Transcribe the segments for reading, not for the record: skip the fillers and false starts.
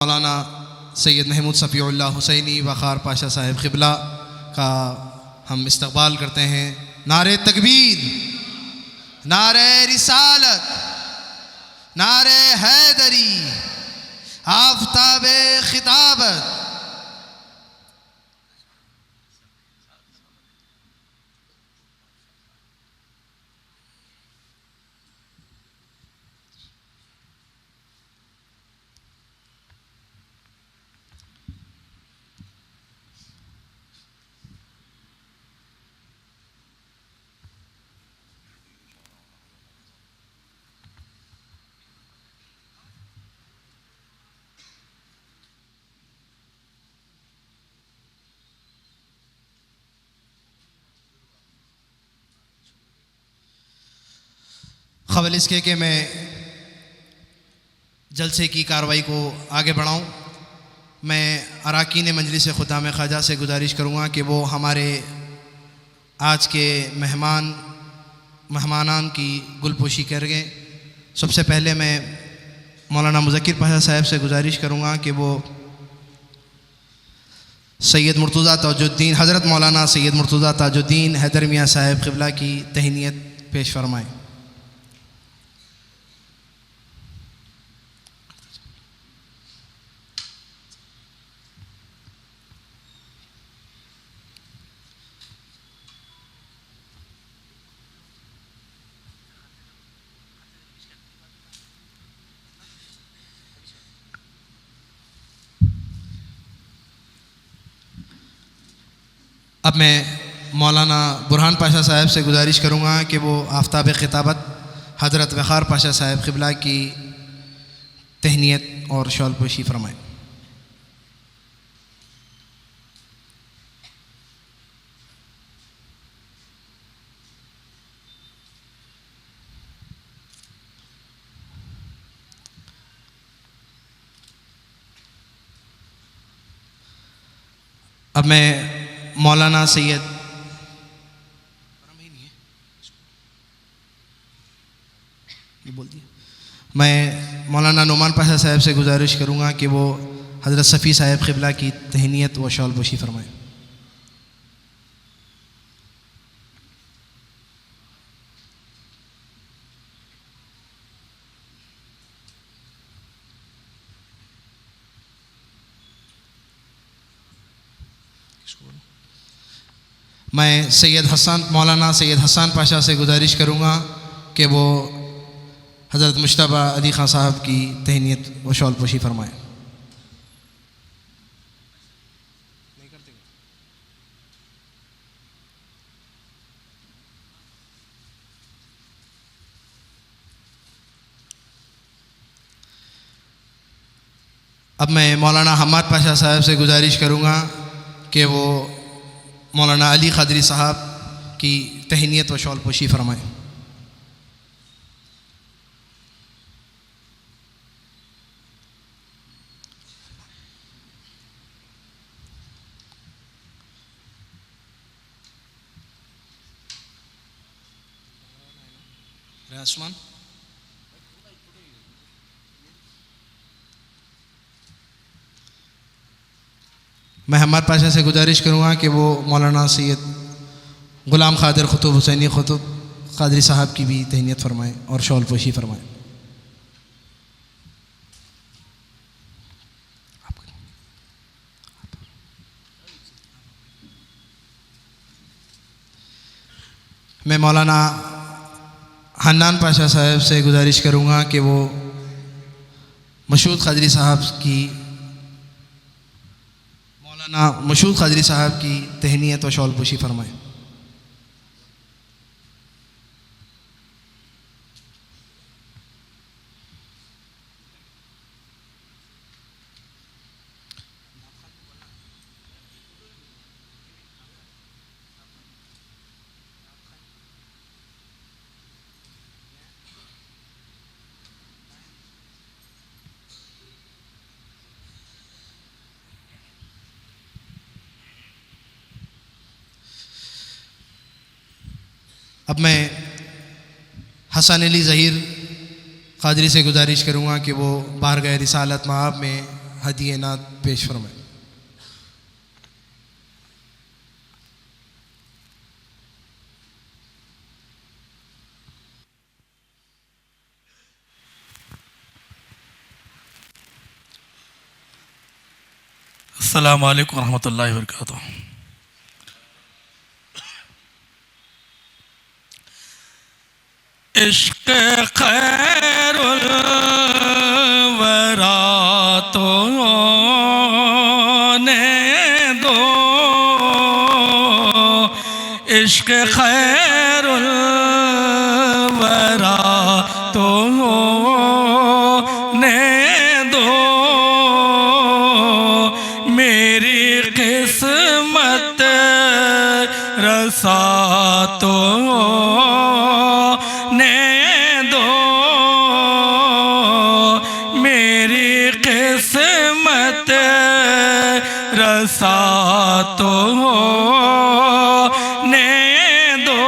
मौलाना सैयद महमूद सफ़ीउल्लाह हुसैनी वक़ार पाशा साहिब क़िबला का हम इस्तक़बाल करते हैं। नारे तकबीर, नारे रिसालत, नारे हैदरी, आफ़ताबे खिताबत। क़बल इसके कि मैं जलसे की कार्रवाई को आगे बढ़ाऊँ, मैं अरकान मजलिस खुदाम ख्वाजा से गुजारिश करूँगा कि वो हमारे आज के मेहमानान की गुलपोशी करेंगे। सबसे पहले मैं मौलाना मुज़क्किर पाशा साहब से गुजारिश करूँगा कि वो सैयद मुर्तज़ा ताजुद्दीन हज़रत मौलाना सैयद मुर्तज़ा ताजुद्दीन हैदर मियाँ साहब क़िबला की तहनीत पेश फरमाएँ। अब मैं मौलाना बुरहान पाशा साहब से गुजारिश करूँगा कि वो आफ़ताब खिताबत हज़रत वक़ार पाशा साहब क़िबला की तहनीत और शॉलपोशी फरमाएँ। अब मैं मौलाना सैयद मैं मौलाना नुमान पाशा साहब से गुजारिश करूँगा कि वो हज़रत सफ़ी साहब क़िबला की तहनीत व शॉलपोशी फरमाएँ। मैं मौलाना सैयद हसन पाशा से गुजारिश करूँगा कि वो हज़रत मुश्तबा अली ख़ान साहब की तहनीत व शॉलपोशी फरमाएँ। अब मैं मौलाना हम्माद पाशा साहब से गुजारिश करूँगा कि वो मौलाना अली क़ादरी साहब की तहनीत व शॉलपोशी फरमाएँ। आसमान मैं हम्माद पाशा से गुजारिश करूँगा कि वो मौलाना सैयद ग़ुलाम क़ादिर ख़ुतूब हुसैनी ख़ुतूब क़ादरी साहब की भी तहनीत फरमाएँ और शॉलपोशी फरमाएँ। मैं मौलाना हन्नान पाशा साहब से गुजारिश करूँगा कि वो मशहूद क़ादरी साहब की तहनीत व शॉलपोशी फरमाएँ। अब मैं हसन अली ज़हीर क़ादरी से गुजारिश करूँगा कि वो बारगाह रिसालत महाब में हदिये नात पेश फरमाए। अस्सलामु अलैकुम रहमतुल्लाहि व बरकातुहू। इश्क़ खैरुल वरा तो ने दो, इश्क़ खैरुल वरा तो ने दो, मेरी किस्मत रसा तो ने दो, मेरी किस्मत रसा तो ने दो,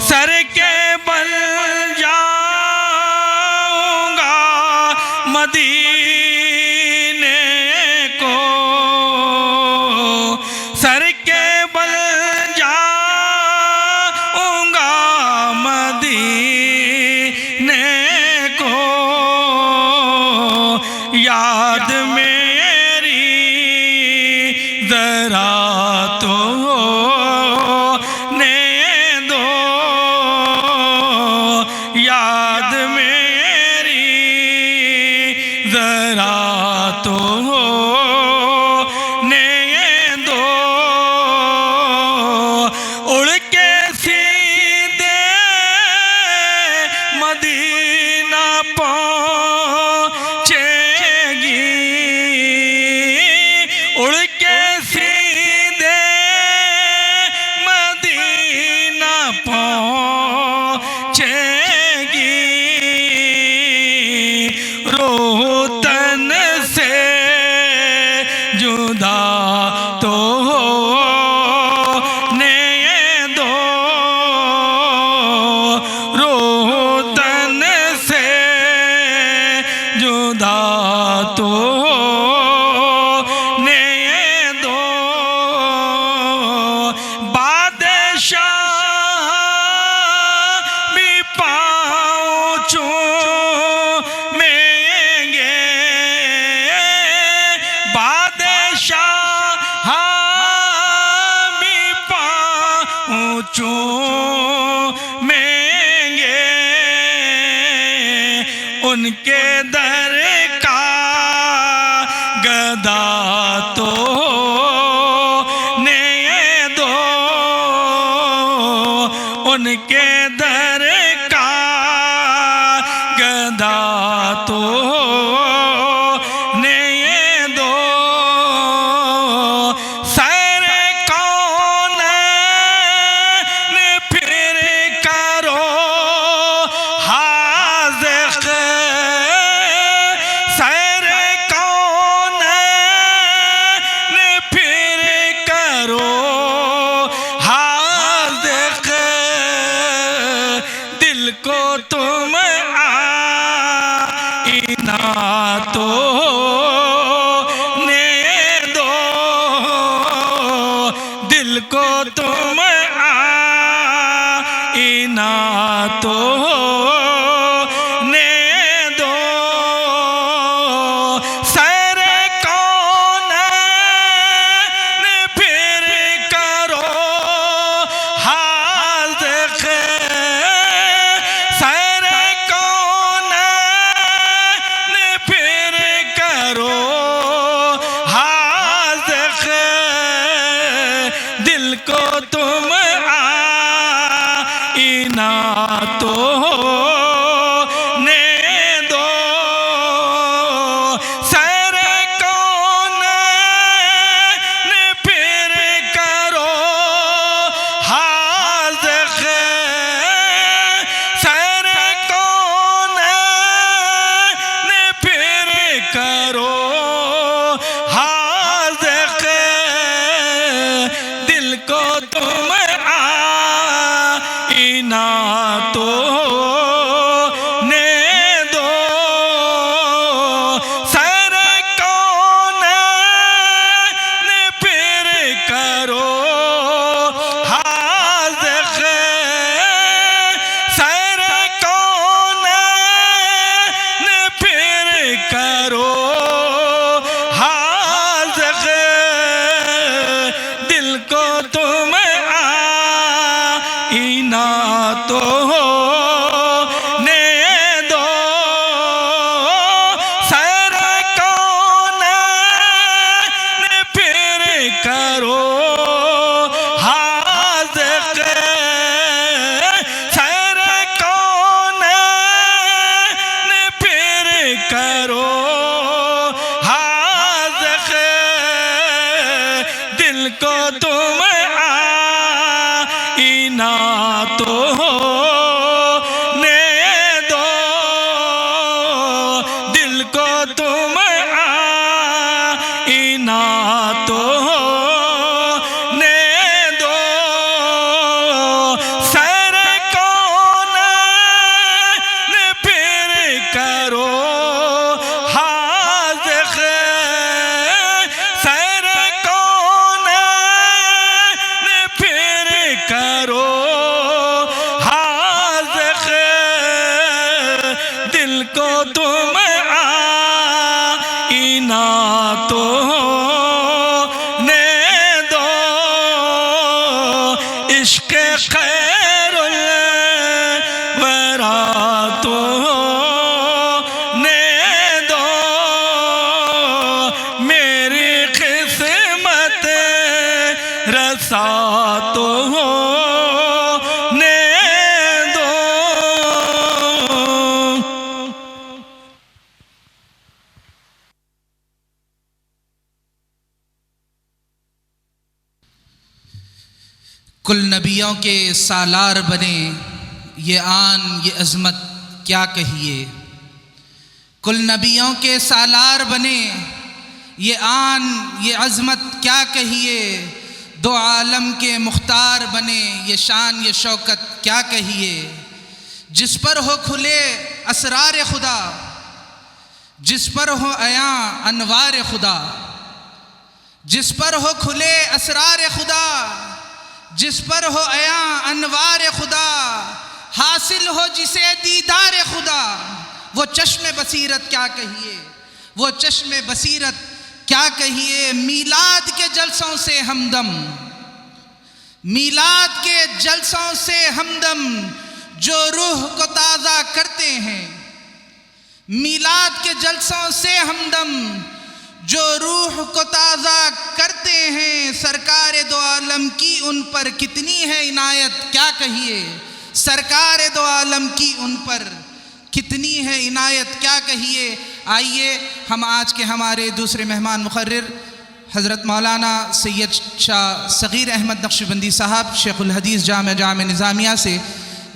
सर के बल जाऊंगा मदीने को, सर के बल जाऊंगा मदीने को, याद मेरी जरा तो ने दो, याद मेरी जरा तो ने दो, उड़ के सीधे मदीना पहुँचेगी, उड़ के सीधे मदीना पहुँचेगी, रोतन से जुदा तो ने दो, रोतन से जुदा तो ने दो, बादशाह भी पाँव चूमेंगे, बादशाह भी पाँव चूमेंगे, उनके दर का गदा तो ने दो, उनके दर का गदा तो ने दो, सर कौन ने फिर करो हाज़िक़, सर कौन ने फिर करो हाज़िक़, दिल को तुम आईना तो ने दो, दिल को तुम आईना तो ने दो, सर कौन ने फिर करो हाज़िक़, सर कौन ने फिर करो हाज़िक़, दिल को तुम आईना तो ने दो, सर कौन ने फिर करो हाज़िक़, सर कौन ने फिर करो हाज़िक़, दिल को तुम आईना तो ने दो, करो हाज़िक़ दिल को तुम आईना तो होने दो सारा कौन फिर करो हाज़िक़ सारा कौन फिर करो हाज़िक़ दिल को तुम आईना तो होने दो दिल को तुम आईना तो होने दो सर कौन फिर करो हाज़िक़ सर कौन फिर करो हाज़िक़ दिल को तुम आईना तो होने दो इश्क़ खैरुल वरा तो होने दो मेरी किस्मत रसा तो होने दो। कुल नबियों के सालार बने ये आन ये अज़मत क्या कहिए। कुल नबियों के सालार बने ये आन ये अज़मत क्या कहिए। दो आलम के मुख्तार बने ये शान ये शौकत क्या कहिए। जिस पर हो खुले असरार खुदा जिस पर हो अया अनवार खुदा जिस पर हो खुले असरार खुदा जिस पर हो अया अनवार खुदा हासिल हो जिसे दीदार खुदा वो चश्मे बसीरत क्या कहिए वो चश्मे बसीरत क्या कहिए। मीलाद के जलसों से हमदम मीलाद के जलसों से हमदम जो रूह को ताज़ा करते हैं। मीलाद के जलसों से हमदम जो रूह को ताज़ा करते हैं। सरकार दो आलम की उन पर कितनी है इनायत क्या कहिए। सरकार दो आलम की उन पर कितनी है इनायत क्या कहिए। आइए हम आज के हमारे दूसरे मेहमान मुक़र्रिर हज़रत मौलाना सैयद शाह सग़ीर अहमद नक्शबंदी साहब शेखुल हदीस जामिया निज़ामिया से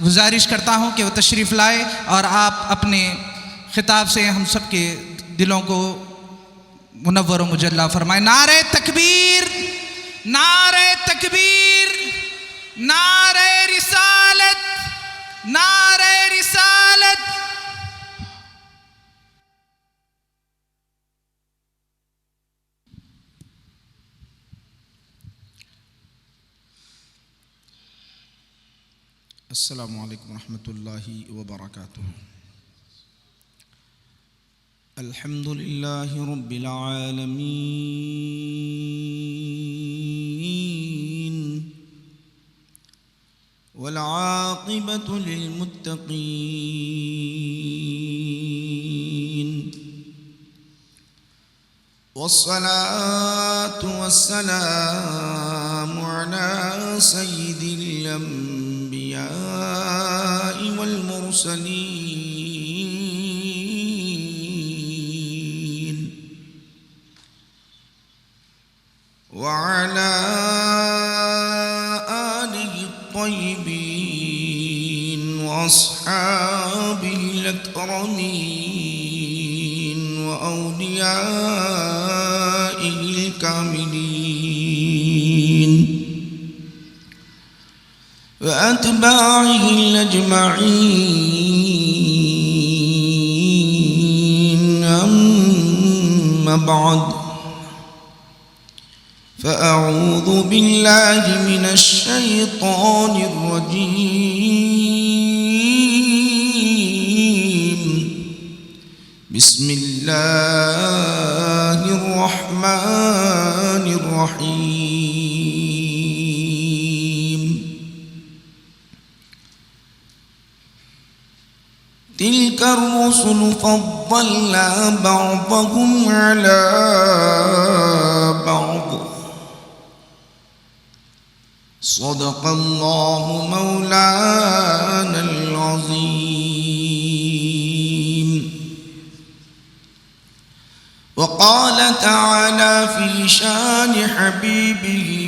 गुजारिश करता हूँ कि वो तशरीफ़ लाए और आप अपने ख़िताब से हम सब के दिलों को मुनव्वर व मुजल्ला फरमाए। नारे तकबीर नारे तकबीर नारे रिसालत नारे रिसालत। अस्सलामु अलैकुम रहमतुल्लाहि व बरकातुहू। अल्हम्दुलिल्लाहि रब्बिल आलमीन वल आक़िबतु लिल मुत्तक़ीन वस्सलातु वस्सलामु अला सय्यिदिल अंबिया'i वल मुरसलीन वअला आलिहि त्तय्यिबीन वअस्हाबिहिल अकरमीन वअौलियाइहिल कामिलीन वअतबाइहिल अजमईन अम्मा बाद फ़अऊज़ु बिल्लाहि मिनश शैतानिर रजीम बिस्मिल्लाहिर्रहमानिर्रहीम। तिल्का रुसुलु फद्दलना बअदहुम अला बअद। सदक़ल्लाहु मौलानल अज़ीम। वक़ाल तआला फ़ी शान हबीबिही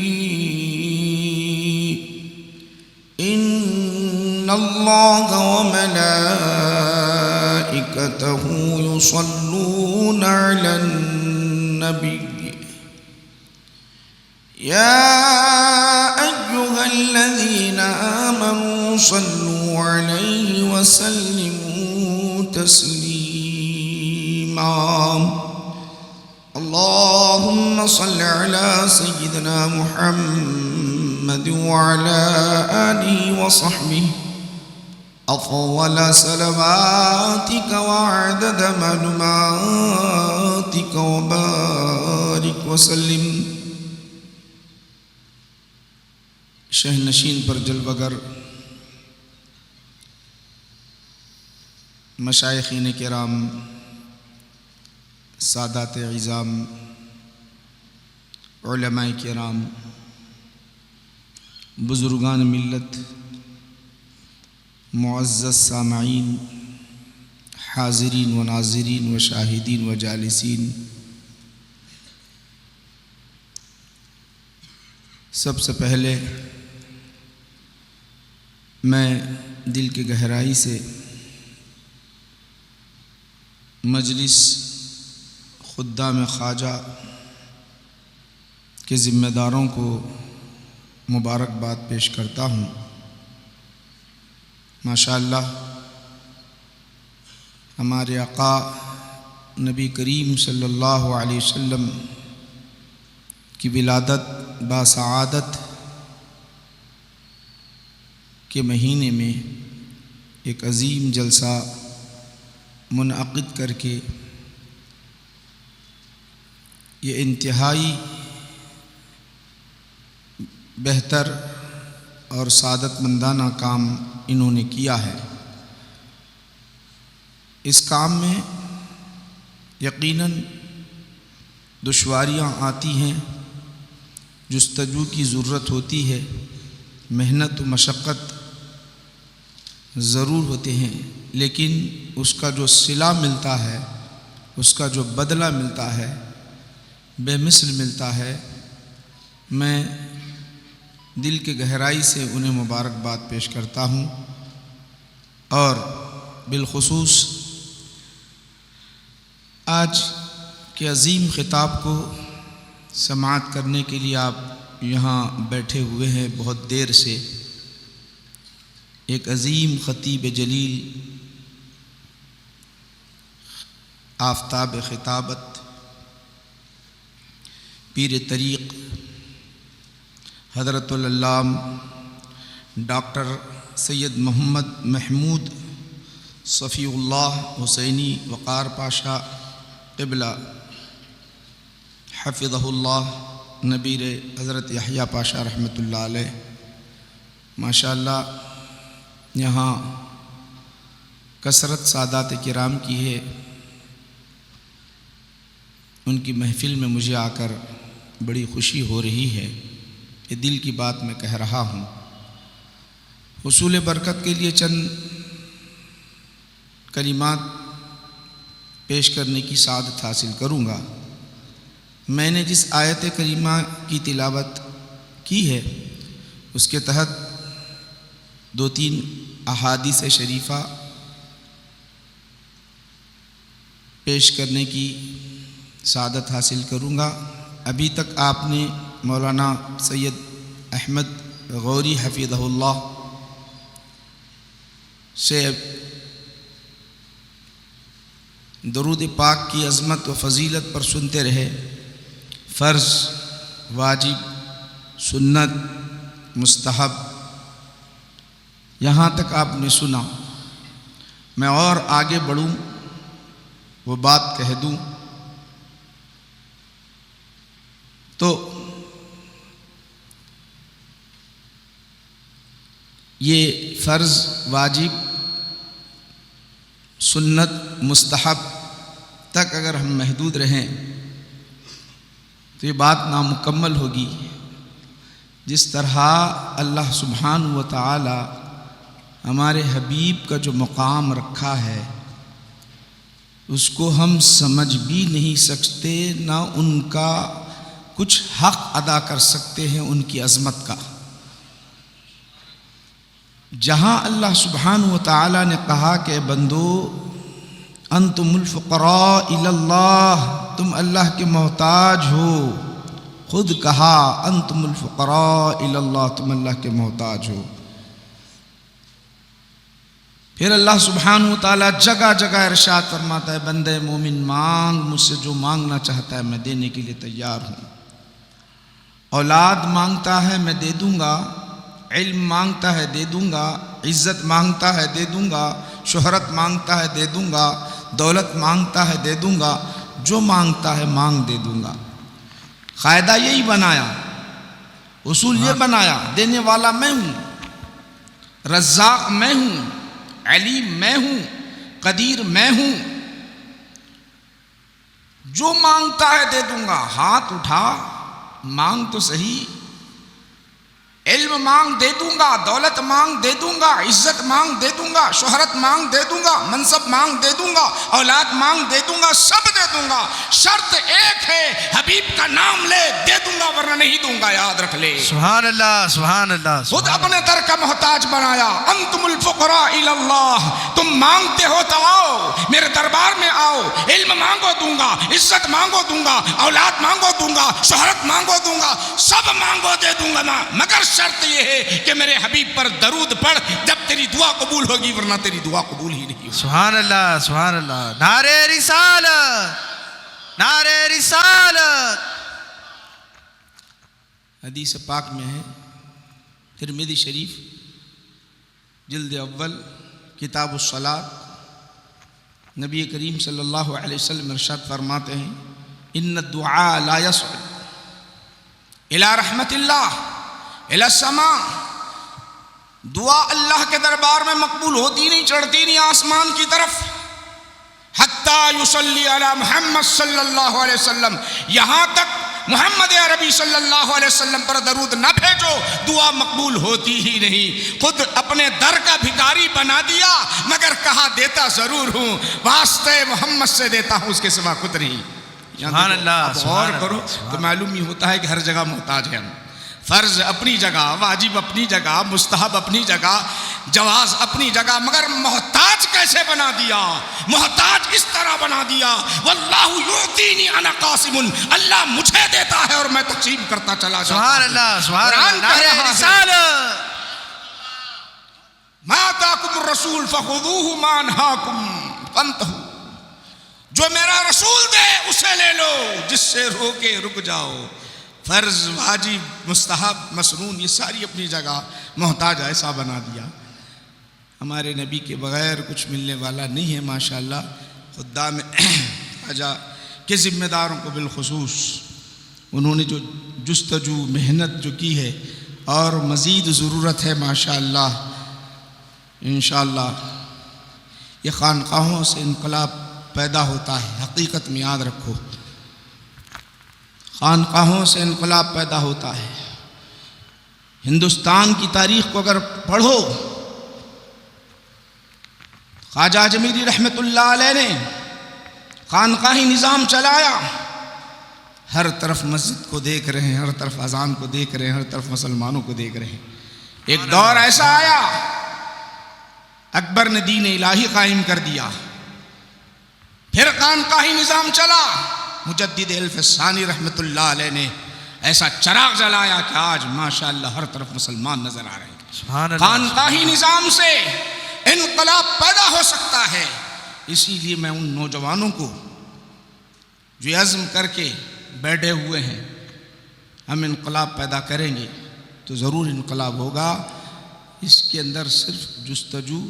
इन्नल्लाह व मलाइकतहु युसल्लूना अलन नबी या अय्युहल्लज़ीना आमनू सल्लू अलैहि व सल्लिमू तस्लीमा। अल्लाहुम्मा सल्लि अला सय्यिदिना मुहम्मद व अला आलिहि व सहबिहि अफ़ज़ल सलवातिक व अदद मअलूमातिक व बारिक व सल्लिम। शहनशीन पर जलवगर मशाइख़ीन किराम, सादात इज़ाम, उलमाए किराम, बुज़ुर्गान मिल्लत, मुअज़्ज़ज़ सामाईन, हाज़िरीन व नाज़िरीन व शाहिदीन व जालिसीन, सबसे पहले मैं दिल की गहराई से मजलिस खुद्दाम ख्वाजा के ज़िम्मेदारों को मुबारकबाद पेश करता हूँ। माशाअल्लाह हमारे आका नबी करीम सल्लल्लाहु अलैहि वसल्लम की विलादत बासआदत के महीने में एक अज़ीम जलसा मुनअक़िद करके ये इंतहाई बेहतर और सादतमंदाना काम इन्होंने किया है। इस काम में यकीनन दुश्वारियाँ आती हैं, जुस्तजू की ज़रूरत होती है, मेहनत व मशक्क़त ज़रूर होते हैं, लेकिन उसका जो सिला मिलता है, उसका जो बदला मिलता है, बेमिसल मिलता है। मैं दिल के गहराई से उन्हें मुबारकबाद पेश करता हूँ और बिलखुसूस आज के अज़ीम ख़िताब को समाअत करने के लिए आप यहाँ बैठे हुए हैं बहुत देर से। एक अज़ीम ख़तीब जलील, आफ्ताब ख़िताबत, पीर तरीक़ हज़रतुल अल्लाम डॉक्टर सैयद मोहम्मद महमूद सफ़ीउल्लाह हुसैनी वक़ार पाशा क़िबला हफ़िज़हुल्लाह नबीर हज़रत यहया पाशा रहमतुल्लाह अलैह। माशाअल्लाह यहाँ कसरत सादात किराम की है। उनकी महफ़िल में मुझे आकर बड़ी खुशी हो रही है। ये दिल की बात मैं कह रहा हूँ। हुसूल बरकत के लिए चंद कलिमात पेश करने की सादत हासिल करूँगा। मैंने जिस आयत करीमा की तिलावत की है उसके तहत 2-3 अहादीस शरीफ़ा पेश करने की सादत हासिल करूँगा। अभी तक आपने मौलाना सैयद अहमद गौरी हफ़िज़हुल्लाह से दरूद पाक की अज़मत व फ़जीलत पर सुनते रहे। फ़र्ज़, वाजिब, सुन्नत, मुस्तहब, यहाँ तक आपने सुना। मैं और आगे बढ़ूँ वो बात कह दूं तो ये फ़र्ज़, वाजिब, सुन्नत, मुस्तहब तक अगर हम महदूद रहें तो ये बात नामुकम्मल होगी। जिस तरह अल्लाह सुब्हानहु व तआला हमारे हबीब का जो मकाम रखा है उसको हम समझ भी नहीं सकते, ना उनका कुछ हक़ अदा कर सकते हैं उनकी अज़मत का। जहाँ अल्लाह सुब्हानहु व तआला ने कहा कि बंदो अंतुमुल फ़ुक़रा इलल्लाह, तुम अल्लाह के मोहताज हो, खुद कहा अंतुमुल फ़ुक़रा इलल्लाह, तुम अल्लाह के मोहताज हो। फिर अल्लाह सुब्हानहु व तआला जगह जगह इरशाद फरमाता है, बंदे मोमिन मांग, मुझसे जो मांगना चाहता है मैं देने के लिए तैयार हूँ। औलाद मांगता है मैं दे दूँगा, इल्म मांगता है दे दूँगा, इज़्ज़त मांगता है दे दूँगा, शोहरत मांगता है दे दूँगा, दौलत मांगता है दे दूँगा, जो मांगता है मांग दे दूँगा। क़ायदा यही बनाया, उसूल ये बनाया, देने वाला मैं हूँ, रज़्ज़ाक़ मैं हूँ, अलीम मैं हूँ, कदीर मैं हूँ, जो मांगता है दे दूँगा। हाथ उठा, मांग तो सही, इल्म मांग दे दूंगा, दौलत मांग दे दूंगा, इज्जत मांग दे दूंगा, शोहरत मांग दे दूंगा, मनसब मांग दे दूंगा, औलाद मांग दे दूंगा, सब दे दूंगा। शर्त एक है, हबीब का नाम ले, दे दूंगा वरना नहीं दूंगा, याद रख ले। सुभान अल्लाह, सुभान अल्लाह। खुद अपने दर का मोहताज बनाया, अंतुमुल फुक़रा इलल्लाह, तुम मांगते हो तो आओ, मेरे दरबार में आओ, इल्म मांगो दूंगा, इज्जत मांगो दूंगा, औलाद मांगो दूंगा, शोहरत मांगो दूंगा, सब मांगो दे दूंगा ना, मगर शर्त यह है कि मेरे हबीब पर दरूद पढ़, जब तेरी दुआ कबूल होगी, वरना तेरी दुआ कबूल ही नहीं होगी। सुभान अल्लाह, सुभान अल्लाह। नारे रिसालत, नारे रिसालत। हदीस पाक में है, तिरमिज़ी शरीफ जिल्द अव्वल किताबुस सलात, नबी करीम सल्लल्लाहु अलैहि वसल्लम इरशाद फरमाते हैं, इन्न दुआ ला यसअद इला रहमतिल्लाह इला समा, दुआ अल्लाह के दरबार में मकबूल होती नहीं, चढ़ती नहीं आसमान की तरफ, हत्ता युसल्ली अला मुहम्मद सल्लल्लाहु अलैहि वसल्लम, यहाँ तक मुहम्मद अरबी सल्लल्लाहु अलैहि वसल्लम पर दरूद न भेजो, दुआ मकबूल होती ही नहीं। खुद अपने दर का भिखारी बना दिया, मगर कहा देता जरूर हूँ, वास्ते मोहम्मद से देता हूँ, उसके सिवा खुद नहीं। सुभान अल्लाह। और करो तो मालूम ही होता है कि हर जगह मोहताज है हम। फ़र्ज अपनी जगह, वाजिब अपनी जगह, मुस्तहब अपनी जगह, जवाज अपनी जगह, मगर मोहताज कैसे बना दिया? मोहताज इस तरह बना दिया, वल्लाहु युतीनी अना कासिमुन, अल्लाह मुझे देता है और मैं तक़सीम करता चला जाता हूं। सुभान अल्लाह, सुभान अल्लाह। मा ताकुम रसूल फखुदूहु मा नहाकुम फंतहू, जो मेरा रसूल दे उसे ले लो, जिससे रोके रुक जाओ। फ़र्ज, वाजिब, मुस्तहब, मसनून, ये सारी अपनी जगह, मोहताज ऐसा बना दिया। हमारे नबी के बग़ैर कुछ मिलने वाला नहीं है माशाअल्लाह। खुद्दाम ख्वाजा के ज़िम्मेदारों को बिलखुसूस उन्होंने जो जुस्तजू मेहनत जो की है और मज़ीद ज़रूरत है माशाअल्लाह, इंशाअल्लाह ये खानकाहों से इनकलाब पैदा होता है। हकीकत में याद रखो, खानकाहों से इनकलाब पैदा होता है। हिंदुस्तान की तारीख़ को अगर पढ़ो, ख्वाजा अजमीरी रहमतुल्लाह अलैह ने खानकाही निज़ाम चलाया, हर तरफ मस्जिद को देख रहे हैं, हर तरफ अजान को देख रहे हैं, हर तरफ मुसलमानों को देख रहे हैं। एक दौर ऐसा आया, अकबर ने दीन इलाही कायम कर दिया, फिर खानकाही निज़ाम चला। मुजद्दिद अल-फ़सानी रहमतुल्लाह अलैह ने ऐसा चराग जलाया कि आज माशाअल्लाह हर तरफ मुसलमान नजर आ रहे हैं। खानकाही निज़ाम से इनकलाब पैदा हो सकता है। इसीलिए मैं उन नौजवानों को जो अज़्म करके बैठे हुए हैं, हम इनकलाब पैदा करेंगे तो ज़रूर इनकलाब होगा। इसके अंदर सिर्फ जुस्तजू,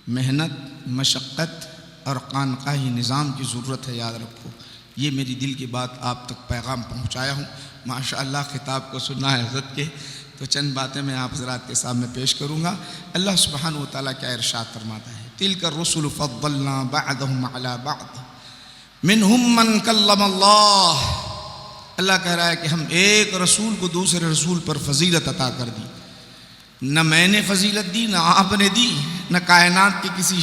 मेहनत, मशक्क़त, और खानकाही निज़ाम की ज़रूरत है, याद रखो। ये मेरी दिल की बात आप तक पैगाम पहुँचाया हूँ। माशाअल्लाह खिताब को सुनना है हज़रत के, तो चंद बातें मैं आप हज़रात के सामने पेश करूँगा। अल्लाह सुब्हानहु व तआला क्या इरशाद फरमाता है, तिलका रुसुल फद्दलना बअदहुम अला बअद मिनहुम मन कल्लमल्लाह। अल्लाह कह रहा है कि हम एक रसूल को दूसरे रसूल पर फजीलत अता कर दी। न मैंने फजीलत दी, न आपने दी, न कायनात के किसी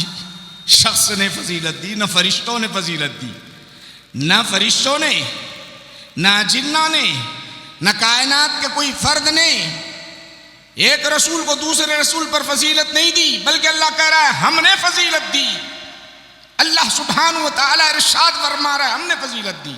शख्स ने फजीलत दी, न फरिश्तों ने फजीलत दी। न फरिश्तों ने, न जिन्ना ने, न कायनात के कोई फर्द ने एक रसूल को दूसरे रसूल पर फजीलत नहीं दी, बल्कि अल्लाह कह रहा है हमने फजीलत दी। अल्लाह सुब्हानहु व तआला इरशाद फरमा रहा है हमने फजीलत दी।